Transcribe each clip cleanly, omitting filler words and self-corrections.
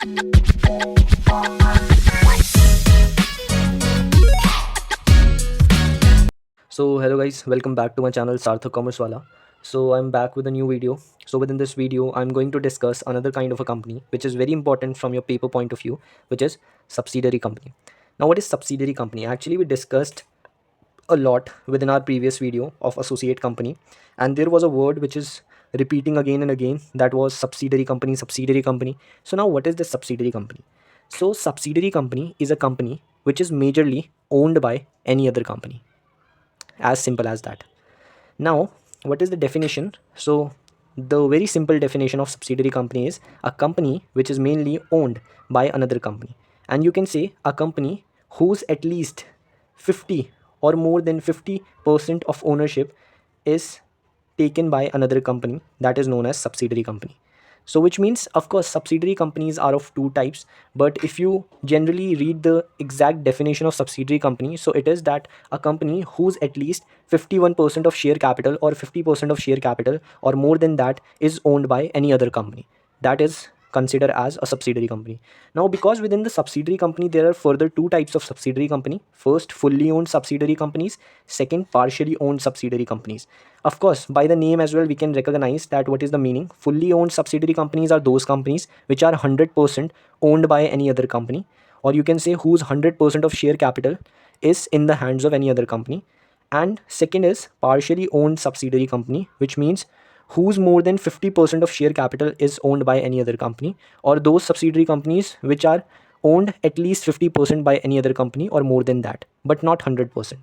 So hello guys, welcome back to my channel Sarthak Commerce Wala. So I'm back with a new video. So within this video, I'm going to discuss another kind of a company which is very important from your paper point of view, which is subsidiary company. Now what is subsidiary company? Actually, we discussed a lot within our previous video of associate company, and there was a word which is repeating again and again, that was subsidiary company, subsidiary company. So now what is the subsidiary company? So subsidiary company is a company which is majorly owned by any other company, as simple as that. Now, what is the definition? So, the very simple definition of subsidiary company is a company which is mainly owned by another company. And you can say a company whose at least 50 or more than 50% of ownership is taken by another company, that is known as subsidiary company. So which means, of course, subsidiary companies are of two types, but if you generally read the exact definition of subsidiary company, so it is that a company whose at least 51% of share capital or 50% of share capital or more than that is owned by any other company, that is considered as a subsidiary company. Now, because within the subsidiary company there are further two types of subsidiary company: first, fully owned subsidiary companies; second, partially owned subsidiary companies. Of course, by the name as well, we can recognize that what is the meaning. Fully owned subsidiary companies are those companies which are 100% owned by any other company, or you can say whose 100% of share capital is in the hands of any other company. And second is partially owned subsidiary company, which means whose more than 50% of share capital is owned by any other company, or those subsidiary companies which are owned at least 50% by any other company or more than that, but not 100%.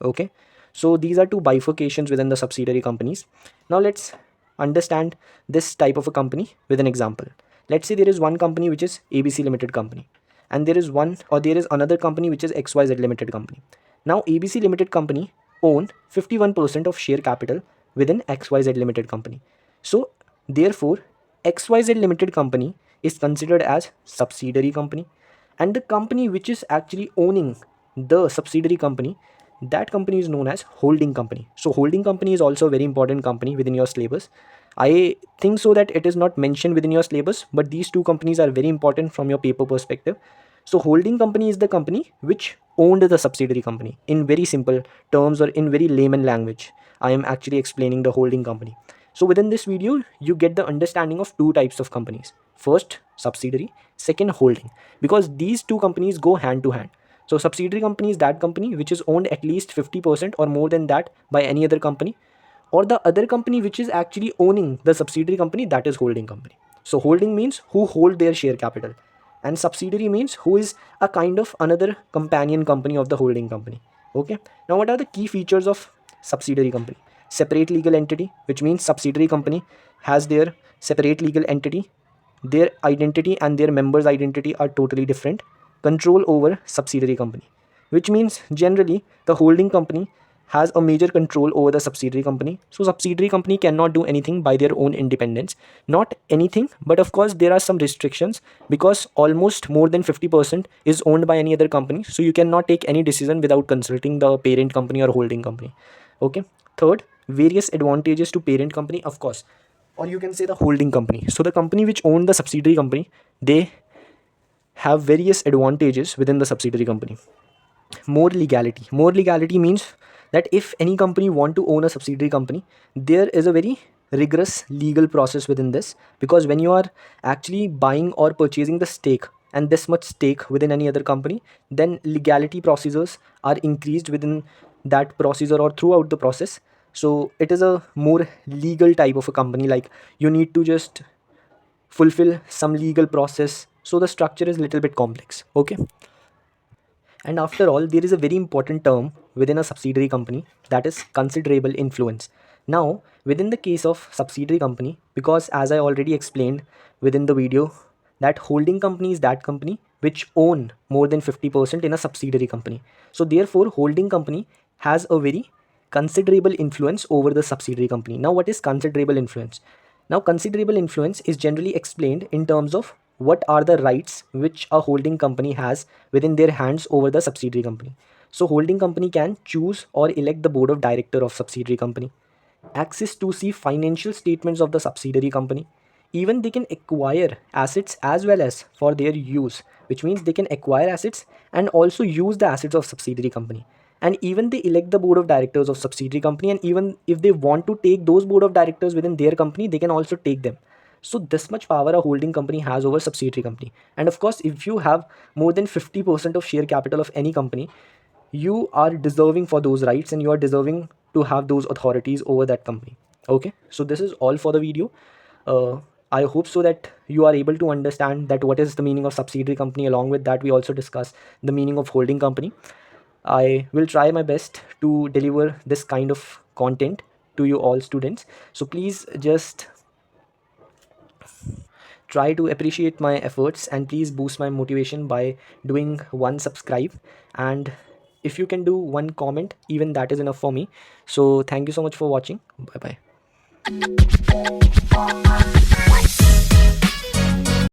Okay, so these are two bifurcations within the subsidiary companies. Now let's understand this type of a company with an example. Let's say there is one company which is ABC Limited company, and there is another company which is XYZ Limited company. Now ABC Limited company own 51% of share capital within XYZ Limited company. So therefore, XYZ Limited company is considered as subsidiary company, and the company which is actually owning the subsidiary company, that company is known as holding company. So holding company is also a very important company within your syllabus. I think so that it is not mentioned within your syllabus, but these two companies are very important from your paper perspective. So holding company is the company which owned the subsidiary company. In very simple terms, or in very layman language, I am actually explaining the holding company. So within this video, you get the understanding of two types of companies. First, subsidiary; second, holding. Because these two companies go hand to hand. So subsidiary company is that company which is owned at least 50% or more than that by any other company, or the other company which is actually owning the subsidiary company, that is holding company. So holding means who hold their share capital, and subsidiary means who is a kind of another companion company of the holding company. Okay, now what are the key features of subsidiary company? Separate legal entity, which means subsidiary company has their separate legal entity, their identity and their members identity are totally different. Control over subsidiary company, which means generally the holding company has a major control over the subsidiary company. So subsidiary company cannot do anything by their own independence. Not anything, but of course there are some restrictions, because almost more than 50% is owned by any other company, so you cannot take any decision without consulting the parent company or holding company. Okay, third, various advantages to parent company, of course, or you can say the holding company. So the company which owned the subsidiary company, they have various advantages within the subsidiary company. More legality means that if any company want to own a subsidiary company, there is a very rigorous legal process within this, because when you are actually buying or purchasing the stake and this much stake within any other company, then legality procedures are increased within that procedure or throughout the process. So it is a more legal type of a company, like you need to just fulfill some legal process, so the structure is little bit complex. Okay, and after all, there is a very important term within a subsidiary company, that is considerable influence. Now, within the case of subsidiary company, because as I already explained within the video, that holding company is that company which own more than 50% in a subsidiary company. So therefore, holding company has a very considerable influence over the subsidiary company. Now, what is considerable influence? Now, considerable influence is generally explained in terms of what are the rights which a holding company has within their hands over the subsidiary company. So, holding company can choose or elect the board of director of subsidiary company, access to see financial statements of the subsidiary company, even they can acquire assets as well as for their use, which means they can acquire assets and also use the assets of subsidiary company. And even they elect the board of directors of subsidiary company, and even if they want to take those board of directors within their company, they can also take them. So this much power a holding company has over subsidiary company. And of course, if you have more than 50% of share capital of any company, you are deserving for those rights and you are deserving to have those authorities over that company. Okay, so this is all for the video. uh, I hope so that you are able to understand that what is the meaning of subsidiary company. Along with that, we also discuss the meaning of holding company. I will try my best to deliver this kind of content to you all students. So please just try to appreciate my efforts and please boost my motivation by doing one subscribe, and if you can do one comment, even that is enough for me. So thank you so much for watching. Bye bye.